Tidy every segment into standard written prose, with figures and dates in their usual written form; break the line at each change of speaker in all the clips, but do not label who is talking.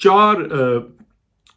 4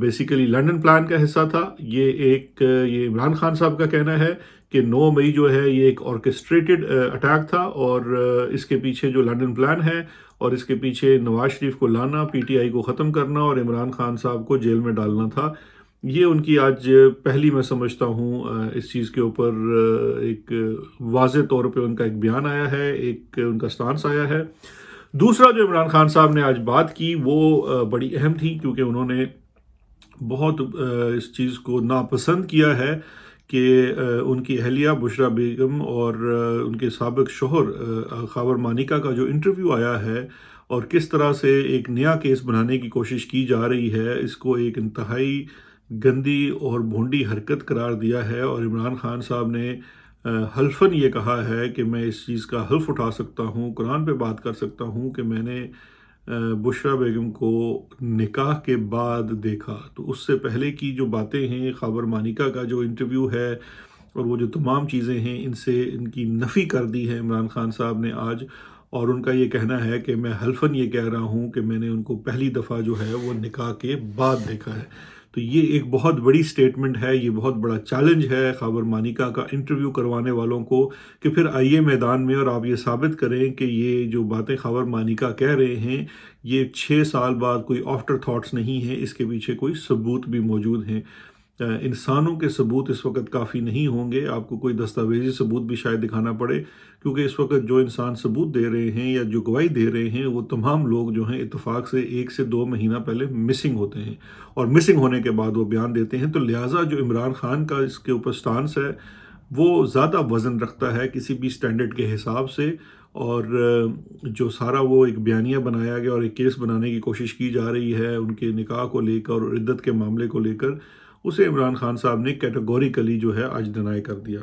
basically London plan کا حصہ تھا۔ یہ عمران خان صاحب کا کہنا ہے کہ 9 مئی جو ہے یہ ایک آرکسٹریٹڈ اٹیک تھا، اور اس کے پیچھے جو لنڈن پلان ہے اور اس کے پیچھے نواز شریف کو لانا، پی ٹی آئی کو ختم کرنا اور عمران خان صاحب کو جیل میں ڈالنا تھا۔ یہ ان کی آج پہلی، میں سمجھتا ہوں اس چیز کے اوپر ایک واضح طور پہ ان کا ایک بیان آیا ہے، ایک ان کا سٹانس آیا ہے۔ دوسرا جو عمران خان صاحب نے آج بات کی وہ بڑی اہم تھی، کیونکہ انہوں نے بہت اس چیز کو ناپسند کیا ہے کہ ان کی اہلیہ بشرا بیگم اور ان کے سابق شوہر خاور مانیکا کا جو انٹرویو آیا ہے اور کس طرح سے ایک نیا کیس بنانے کی کوشش کی جا رہی ہے، اس کو ایک انتہائی گندی اور بھونڈی حرکت قرار دیا ہے۔ اور عمران خان صاحب نے حلفاً یہ کہا ہے کہ میں اس چیز کا حلف اٹھا سکتا ہوں، قرآن پہ بات کر سکتا ہوں کہ میں نے بشرا بیگم کو نکاح کے بعد دیکھا۔ تو اس سے پہلے کی جو باتیں ہیں، خاور مانیکا کا جو انٹرویو ہے اور وہ جو تمام چیزیں ہیں، ان کی نفی کر دی ہے عمران خان صاحب نے آج، اور ان کا یہ کہنا ہے کہ میں حلفاً یہ کہہ رہا ہوں کہ میں نے ان کو پہلی دفعہ جو ہے وہ نکاح کے بعد دیکھا ہے۔ تو یہ ایک بہت بڑی سٹیٹمنٹ ہے، یہ بہت بڑا چیلنج ہے خاور مانیکا کا انٹرویو کروانے والوں کو، کہ پھر آئیے میدان میں اور آپ یہ ثابت کریں کہ یہ جو باتیں خاور مانیکا کہہ رہے ہیں یہ 6 سال بعد کوئی آفٹر تھاٹس نہیں ہیں، اس کے پیچھے کوئی ثبوت بھی موجود ہیں۔ انسانوں کے ثبوت اس وقت کافی نہیں ہوں گے، آپ کو کوئی دستاویزی ثبوت بھی شاید دکھانا پڑے، کیونکہ اس وقت جو انسان ثبوت دے رہے ہیں یا جو گواہی دے رہے ہیں وہ تمام لوگ جو ہیں اتفاق سے 1 سے 2 مہینہ پہلے مسنگ ہوتے ہیں، اور مسنگ ہونے کے بعد وہ بیان دیتے ہیں۔ تو لہٰذا جو عمران خان کا اس کے اوپر سٹانس ہے وہ زیادہ وزن رکھتا ہے کسی بھی سٹینڈرڈ کے حساب سے، اور جو سارا وہ ایک بیانیہ بنایا گیا اور ایک کیس بنانے کی کوشش کی جا رہی ہے ان کے نکاح کو لے کر اور عدت کے معاملے کو لے کر، اسے عمران خان صاحب نے کیٹیگوریکلی جو ہے آج ڈینائی کر دیا۔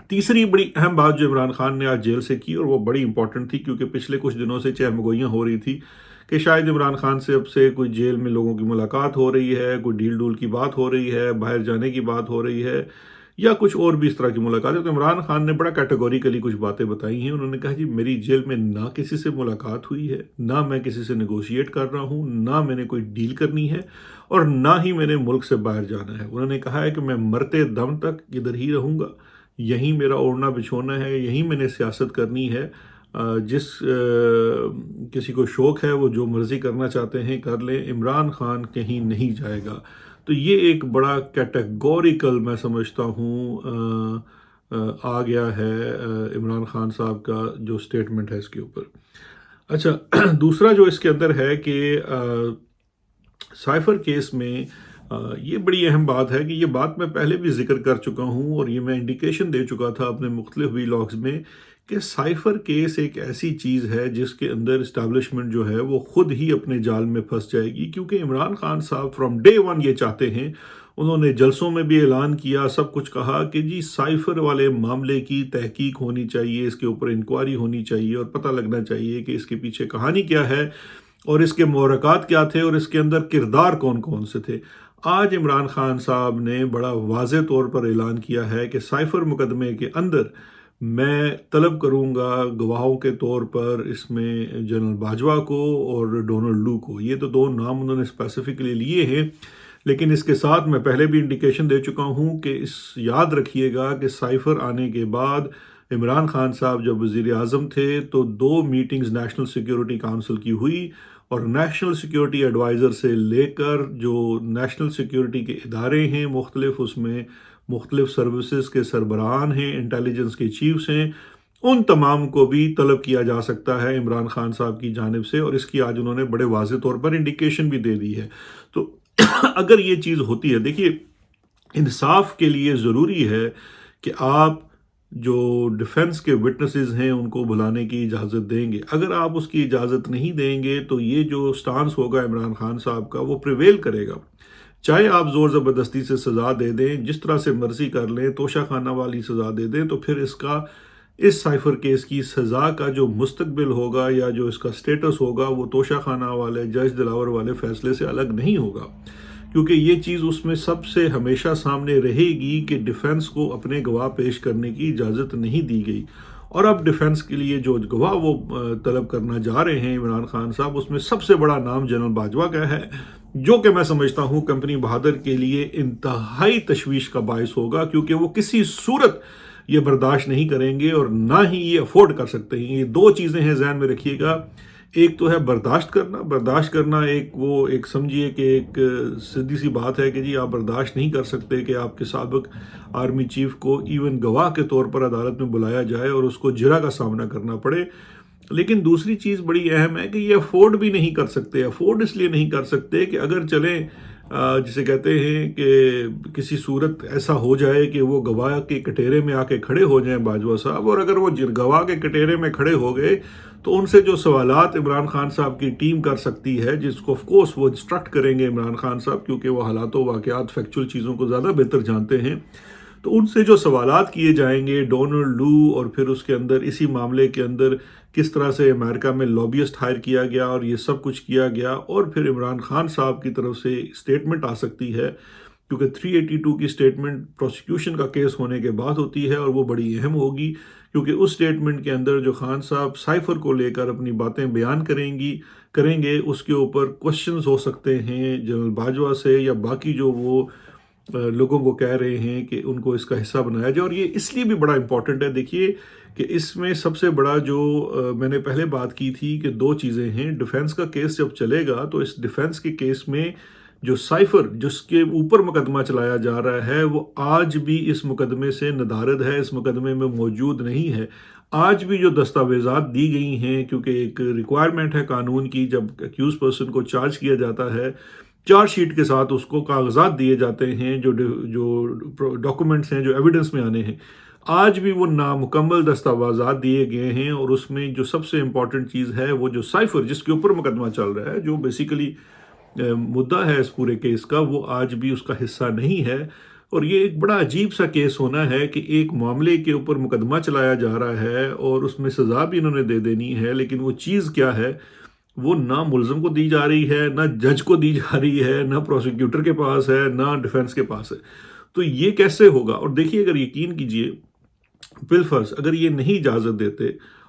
تیسری بڑی اہم بات جو عمران خان نے آج جیل سے کی، اور وہ بڑی امپورٹنٹ تھی، کیونکہ پچھلے کچھ دنوں سے چہمگوئیاں ہو رہی تھی کہ شاید عمران خان سے اب سے کوئی جیل میں لوگوں کی ملاقات ہو رہی ہے، کوئی ڈیل ڈول کی بات ہو رہی ہے، باہر جانے کی بات ہو رہی ہے، یا کچھ اور بھی اس طرح کی ملاقات ہے۔ تو عمران خان نے بڑا کیٹیگوریکلی کچھ باتیں بتائی ہیں۔ انہوں نے کہا جی میری جیل میں نہ کسی سے ملاقات ہوئی ہے، نہ میں کسی سے نیگوشیٹ کر رہا ہوں، نہ میں نے کوئی ڈیل کرنی ہے، اور نہ ہی میں نے ملک سے باہر جانا ہے۔ انہوں نے کہا ہے کہ میں مرتے دم تک ادھر ہی رہوں گا، یہیں میرا اوڑھنا بچھونا ہے، یہیں میں نے سیاست کرنی ہے۔ جس کسی کو شوق ہے وہ جو مرضی کرنا چاہتے ہیں کر لیں، عمران خان کہیں نہیں جائے گا۔ تو یہ ایک بڑا کیٹیگوریکل میں سمجھتا ہوں آ گیا ہے عمران خان صاحب کا جو سٹیٹمنٹ ہے اس کے اوپر۔ اچھا، دوسرا جو اس کے اندر ہے کہ سائفر کیس میں یہ بڑی اہم بات ہے کہ یہ بات میں پہلے بھی ذکر کر چکا ہوں، اور یہ میں انڈیکیشن دے چکا تھا اپنے مختلف ویلاگز میں، کہ سائفر کیس ایک ایسی چیز ہے جس کے اندر اسٹیبلشمنٹ جو ہے وہ خود ہی اپنے جال میں پھنس جائے گی، کیونکہ عمران خان صاحب فرام ڈے 1 یہ چاہتے ہیں۔ انہوں نے جلسوں میں بھی اعلان کیا، سب کچھ کہا کہ جی سائفر والے معاملے کی تحقیق ہونی چاہیے، اس کے اوپر انکوائری ہونی چاہیے، اور پتہ لگنا چاہیے کہ اس کے پیچھے کہانی کیا ہے اور اس کے محرکات کیا تھے اور اس کے اندر کردار کون کون سے تھے۔ آج عمران خان صاحب نے بڑا واضح طور پر اعلان کیا ہے کہ سائفر مقدمے کے اندر میں طلب کروں گا گواہوں کے طور پر اس میں جنرل باجوہ کو اور ڈونلڈ لو کو۔ یہ تو 2 نام انہوں نے اسپیسیفکلی لیے ہیں، لیکن اس کے ساتھ میں پہلے بھی انڈیکیشن دے چکا ہوں کہ یاد رکھیے گا کہ سائفر آنے کے بعد عمران خان صاحب جب وزیر اعظم تھے تو 2 میٹنگز نیشنل سیکیورٹی کونسل کی ہوئی، اور نیشنل سیکیورٹی ایڈوائزر سے لے کر جو نیشنل سیکیورٹی کے ادارے ہیں مختلف، اس میں مختلف سروسز کے سربراہان ہیں، انٹیلیجنس کے چیفز ہیں، ان تمام کو بھی طلب کیا جا سکتا ہے عمران خان صاحب کی جانب سے، اور اس کی آج انہوں نے بڑے واضح طور پر انڈیکیشن بھی دے دی ہے۔ تو اگر یہ چیز ہوتی ہے، دیکھیے انصاف کے لیے ضروری ہے کہ آپ جو ڈیفنس کے وٹنسز ہیں ان کو بلانے کی اجازت دیں گے۔ اگر آپ اس کی اجازت نہیں دیں گے تو یہ جو سٹانس ہوگا عمران خان صاحب کا وہ پریویل کرے گا، چاہے آپ زور زبردستی سے سزا دے دیں، جس طرح سے مرضی کر لیں، توشہ خانہ والی سزا دے دیں، تو پھر اس سائفر کیس کی سزا کا جو مستقبل ہوگا یا جو اس کا سٹیٹس ہوگا وہ توشہ خانہ والے جج دلاور والے فیصلے سے الگ نہیں ہوگا، کیونکہ یہ چیز اس میں سب سے ہمیشہ سامنے رہے گی کہ ڈیفنس کو اپنے گواہ پیش کرنے کی اجازت نہیں دی گئی، اور اب ڈیفنس کے لیے جو گواہ وہ طلب کرنا جا رہے ہیں عمران خان صاحب، اس میں سب سے بڑا نام جنرل باجوہ کا ہے، جو کہ میں سمجھتا ہوں کمپنی بہادر کے لیے انتہائی تشویش کا باعث ہوگا، کیونکہ وہ کسی صورت یہ برداشت نہیں کریں گے اور نہ ہی یہ افورڈ کر سکتے ہیں۔ یہ دو چیزیں ہیں ذہن میں رکھیے گا، ایک تو ہے برداشت کرنا ایک سمجھیے کہ ایک سیدھی سی بات ہے کہ جی آپ برداشت نہیں کر سکتے کہ آپ کے سابق آرمی چیف کو ایون گواہ کے طور پر عدالت میں بلایا جائے اور اس کو جرح کا سامنا کرنا پڑے، لیکن دوسری چیز بڑی اہم ہے کہ یہ افورڈ بھی نہیں کر سکتے۔ افورڈ اس لیے نہیں کر سکتے کہ اگر چلیں جسے کہتے ہیں کہ کسی صورت ایسا ہو جائے کہ وہ گواہ کے کٹہرے میں آ کے کھڑے ہو جائیں باجوہ صاحب، اور اگر وہ گواہ کے کٹہرے میں کھڑے ہو گئے تو ان سے جو سوالات عمران خان صاحب کی ٹیم کر سکتی ہے، جس کو آف کورس وہ انسٹرکٹ کریں گے عمران خان صاحب، کیونکہ وہ حالات و واقعات فیکچول چیزوں کو زیادہ بہتر جانتے ہیں، تو ان سے جو سوالات کیے جائیں گے ڈونلڈ لو، اور پھر اس کے اندر اسی معاملے کے اندر کس طرح سے امریکہ میں لابیسٹ ہائر کیا گیا اور یہ سب کچھ کیا گیا، اور پھر عمران خان صاحب کی طرف سے اسٹیٹمنٹ آ سکتی ہے، کیونکہ 382 کی سٹیٹمنٹ پروسیکیوشن کا کیس ہونے کے بعد ہوتی ہے، اور وہ بڑی اہم ہوگی، کیونکہ اس سٹیٹمنٹ کے اندر جو خان صاحب سائفر کو لے کر اپنی باتیں بیان کریں گے، اس کے اوپر کوشچنز ہو سکتے ہیں جنرل باجوہ سے یا باقی جو وہ لوگوں کو کہہ رہے ہیں کہ ان کو اس کا حصہ بنایا جائے۔ اور یہ اس لیے بھی بڑا امپورٹنٹ ہے، دیکھیے کہ اس میں سب سے بڑا جو میں نے پہلے بات کی تھی کہ دو چیزیں ہیں، ڈیفنس کا کیس جب چلے گا تو اس ڈیفنس کے کیس میں جو سائفر جس کے اوپر مقدمہ چلایا جا رہا ہے وہ آج بھی اس مقدمے سے ندارد ہے، اس مقدمے میں موجود نہیں ہے۔ آج بھی جو دستاویزات دی گئی ہیں، کیونکہ ایک ریکوائرمنٹ ہے قانون کی، جب ایکیوز پرسن کو چارج کیا جاتا ہے، چارج شیٹ کے ساتھ اس کو کاغذات دیے جاتے ہیں جو ڈاکومنٹس ہیں جو ایویڈنس میں آنے ہیں، آج بھی وہ نامکمل دستاویزات دیے گئے ہیں، اور اس میں جو سب سے امپورٹنٹ چیز ہے وہ جو سائفر جس کے اوپر مقدمہ چل رہا ہے، جو بیسیکلی مدعا ہے اس پورے کیس کا، وہ آج بھی اس کا حصہ نہیں ہے۔ اور یہ ایک بڑا عجیب سا کیس ہونا ہے کہ ایک معاملے کے اوپر مقدمہ چلایا جا رہا ہے اور اس میں سزا بھی انہوں نے دے دینی ہے، لیکن وہ چیز کیا ہے وہ نہ ملزم کو دی جا رہی ہے، نہ جج کو دی جا رہی ہے، نہ پروسیکیوٹر کے پاس ہے، نہ ڈیفنس کے پاس ہے۔ تو یہ کیسے ہوگا؟ اور دیکھیے اگر یقین کیجئے بالفرض اگر یہ نہیں اجازت دیتے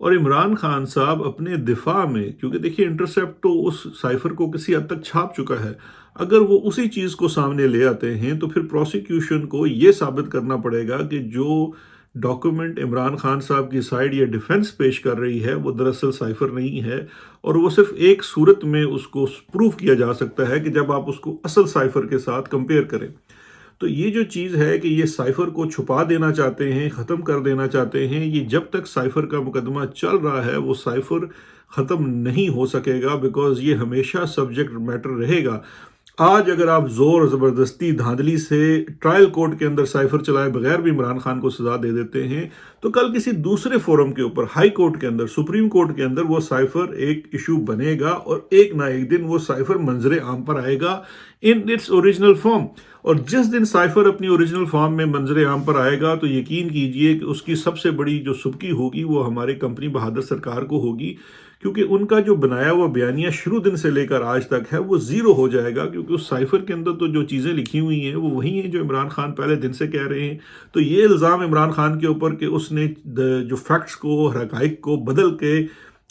اور عمران خان صاحب اپنے دفاع میں، کیونکہ دیکھیے انٹرسیپٹ تو اس سائفر کو کسی حد تک چھاپ چکا ہے، اگر وہ اسی چیز کو سامنے لے آتے ہیں تو پھر پروسیکیوشن کو یہ ثابت کرنا پڑے گا کہ جو ڈاکومنٹ عمران خان صاحب کی سائیڈ یا ڈیفنس پیش کر رہی ہے وہ دراصل سائفر نہیں ہے، اور وہ صرف ایک صورت میں اس کو پروف کیا جا سکتا ہے کہ جب آپ اس کو اصل سائفر کے ساتھ کمپیئر کریں۔ تو یہ جو چیز ہے کہ یہ سائفر کو چھپا دینا چاہتے ہیں، ختم کر دینا چاہتے ہیں، یہ جب تک سائفر کا مقدمہ چل رہا ہے وہ سائفر ختم نہیں ہو سکے گا، بیکاز یہ ہمیشہ سبجیکٹ میٹر رہے گا۔ آج اگر آپ زور زبردستی دھاندلی سے ٹرائل کورٹ کے اندر سائفر چلائے بغیر بھی عمران خان کو سزا دے دیتے ہیں، تو کل کسی دوسرے فورم کے اوپر، ہائی کورٹ کے اندر، سپریم کورٹ کے اندر وہ سائفر ایک ایشو بنے گا، اور ایک نہ ایک دن وہ سائفر منظر عام پر آئے گا ان اٹس اوریجنل فارم۔ اور جس دن سائفر اپنی اوریجنل فارم میں منظر عام پر آئے گا تو یقین کیجئے کہ اس کی سب سے بڑی جو سبکی ہوگی وہ ہمارے کمپنی بہادر سرکار کو ہوگی، کیونکہ ان کا جو بنایا ہوا بیانیہ شروع دن سے لے کر آج تک ہے وہ زیرو ہو جائے گا، کیونکہ اس سائفر کے اندر تو جو چیزیں لکھی ہوئی ہیں وہ وہی ہیں جو عمران خان پہلے دن سے کہہ رہے ہیں۔ تو یہ الزام عمران خان کے اوپر کہ اس نے جو فیکٹس کو، حقائق کو بدل کے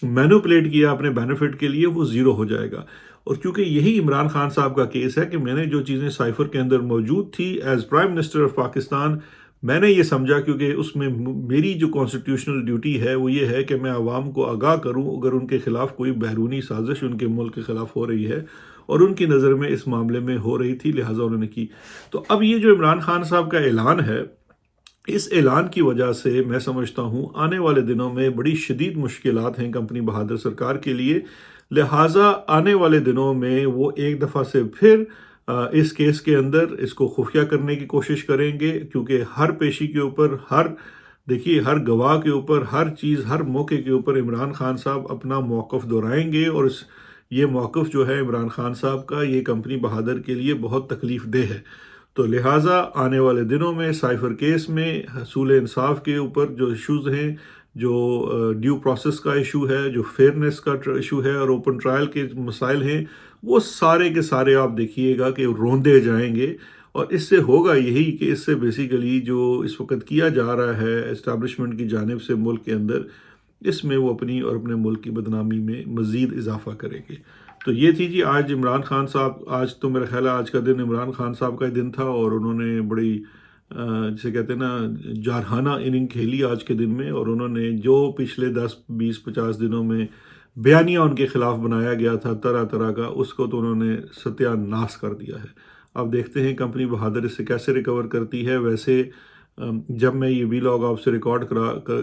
مینوپولیٹ کیا اپنے بینیفٹ کے لیے، وہ زیرو ہو جائے گا۔ اور کیونکہ یہی عمران خان صاحب کا کیس ہے کہ میں نے جو چیزیں سائفر کے اندر موجود تھی as prime minister of Pakistan, میں نے یہ سمجھا کیونکہ اس میں میری جو کانسٹیٹیوشنل ڈیوٹی ہے وہ یہ ہے کہ میں عوام کو آگاہ کروں اگر ان کے خلاف کوئی بیرونی سازش ان کے ملک کے خلاف ہو رہی ہے، اور ان کی نظر میں اس معاملے میں ہو رہی تھی، لہٰذا انہوں نے کی۔ تو اب یہ جو عمران خان صاحب کا اعلان ہے، اس اعلان کی وجہ سے میں سمجھتا ہوں آنے والے دنوں میں بڑی شدید مشکلات ہیں کمپنی بہادر سرکار کے لیے، لہٰذا آنے والے دنوں میں وہ ایک دفعہ سے پھر اس کیس کے اندر اس کو خفیہ کرنے کی کوشش کریں گے، کیونکہ ہر پیشی کے اوپر، دیکھیے ہر گواہ کے اوپر، ہر چیز، ہر موقع کے اوپر عمران خان صاحب اپنا موقف دہرائیں گے، اور یہ موقف جو ہے عمران خان صاحب کا، یہ کمپنی بہادر کے لیے بہت تکلیف دہ ہے۔ تو لہٰذا آنے والے دنوں میں سائفر کیس میں حصول انصاف کے اوپر جو ایشوز ہیں، جو ڈیو پروسیس کا ایشو ہے، جو فیئرنیس کا ایشو ہے، اور اوپن ٹرائل کے مسائل ہیں، وہ سارے کے سارے آپ دیکھیے گا کہ روندے جائیں گے، اور اس سے ہوگا یہی کہ اس سے بیسیکلی جو اس وقت کیا جا رہا ہے اسٹیبلشمنٹ کی جانب سے ملک کے اندر، اس میں وہ اپنی اور اپنے ملک کی بدنامی میں مزید اضافہ کریں گے۔ تو یہ تھی جی آج عمران خان صاحب، آج تو میرا خیال ہے آج کا دن عمران خان صاحب کا ہی دن تھا، اور انہوں نے بڑی جسے کہتے ہیں نا جارحانہ اننگ کھیلی آج کے دن میں، اور انہوں نے جو پچھلے 10 20 50 دنوں میں بیانیہ ان کے خلاف بنایا گیا تھا طرح طرح کا، اس کو تو انہوں نے ستیہ ناش کر دیا ہے۔ اب دیکھتے ہیں کمپنی بہادر اس سے کیسے ریکور کرتی ہے۔ ویسے جب میں یہ ویلاگ آپ سے ریکارڈ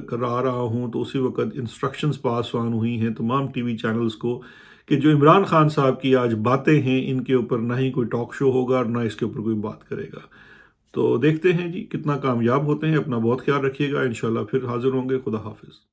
کرا رہا ہوں تو اسی وقت انسٹرکشنز پاس آن ہوئی ہیں تمام ٹی وی چینلز کو کہ جو عمران خان صاحب کی آج باتیں ہیں ان کے اوپر نہ ہی کوئی ٹاک شو ہوگا اور نہ اس کے اوپر کوئی بات کرے گا۔ تو دیکھتے ہیں جی کتنا کامیاب ہوتے ہیں۔ اپنا بہت خیال رکھیے گا، انشاءاللہ پھر حاضر ہوں گے۔ خدا حافظ۔